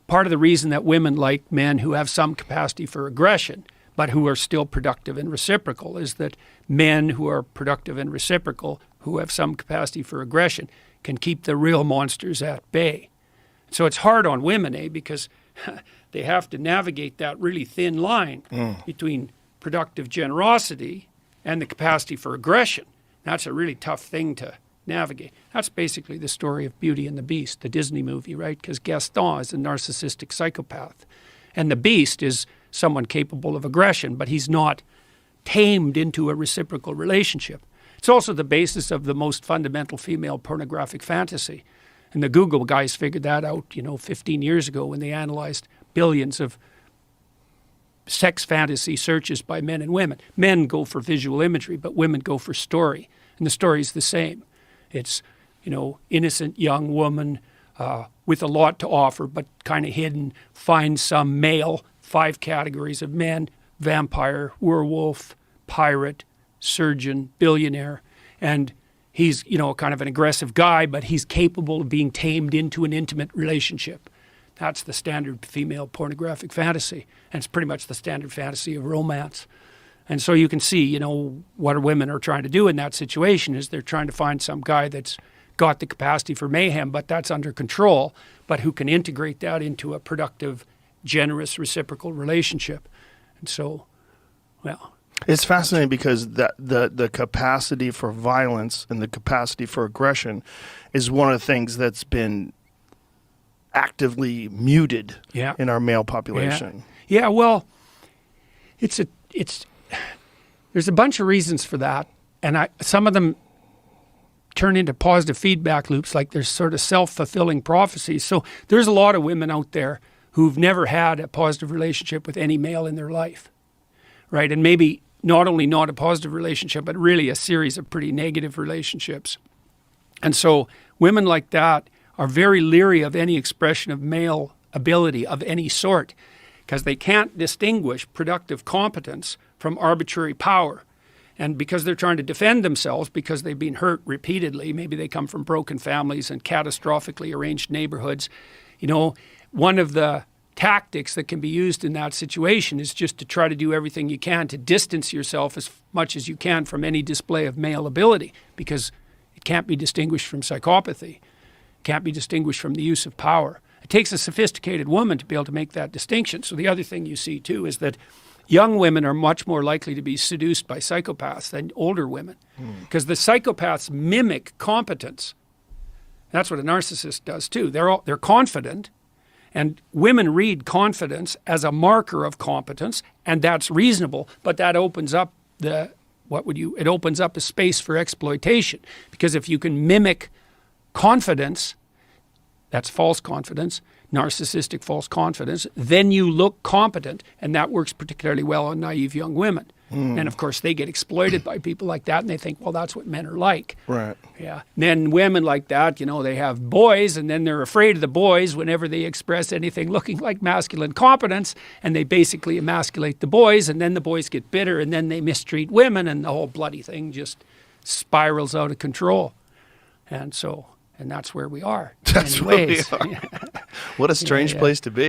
part of the reason that women like men who have some capacity for aggression, but who are still productive and reciprocal, is that men who are productive and reciprocal, who have some capacity for aggression, can keep the real monsters at bay. So it's hard on women, because they have to navigate that really thin line between productive generosity and the capacity for aggression. That's a really tough thing to navigate. That's basically the story of Beauty and the Beast, the Disney movie, right? Because Gaston is a narcissistic psychopath. And the Beast is someone capable of aggression, but he's not tamed into a reciprocal relationship. It's also the basis of the most fundamental female pornographic fantasy. And the Google guys figured that out, 15 years ago when they analyzed billions of sex fantasy searches by men and women. Men go for visual imagery, but women go for story. And the story is the same. It's, innocent young woman with a lot to offer, but kind of hidden, finds some male, 5 categories of men: vampire, werewolf, pirate, surgeon, billionaire. And he's, kind of an aggressive guy, but he's capable of being tamed into an intimate relationship. That's the standard female pornographic fantasy. And it's pretty much the standard fantasy of romance. And so you can see, what women are trying to do in that situation is they're trying to find some guy that's got the capacity for mayhem, but that's under control, but who can integrate that into a productive, generous, reciprocal relationship. And so, well... It's fascinating because the capacity for violence and the capacity for aggression is one of the things that's been actively muted in our male population. Yeah, well, there's a bunch of reasons for that, and some of them turn into positive feedback loops, like there's sort of self-fulfilling prophecies. So there's a lot of women out there who've never had a positive relationship with any male in their life, right? And maybe not only not a positive relationship, but really a series of pretty negative relationships. And so women like that are very leery of any expression of male ability of any sort, because they can't distinguish productive competence from arbitrary power. And because they're trying to defend themselves because they've been hurt repeatedly, maybe they come from broken families and catastrophically arranged neighborhoods, one of the tactics that can be used in that situation is just to try to do everything you can to distance yourself as much as you can from any display of male ability, because it can't be distinguished from psychopathy, can't be distinguished from the use of power. It takes a sophisticated woman to be able to make that distinction. So the other thing you see too is that young women are much more likely to be seduced by psychopaths than older women, because the psychopaths mimic competence. That's what a narcissist does too. They're confident. And women read confidence as a marker of competence, and that's reasonable, but that opens up it opens up a space for exploitation. Because if you can mimic confidence, that's false confidence, narcissistic false confidence, then you look competent, and that works particularly well on naive young women. And of course, they get exploited by people like that, and they think, well, that's what men are like. Right. Yeah. And then women like that, they have boys, and then they're afraid of the boys whenever they express anything looking like masculine competence, and they basically emasculate the boys, and then the boys get bitter, and then they mistreat women, and the whole bloody thing just spirals out of control. And that's where we are. That's where we are. What a strange place to be.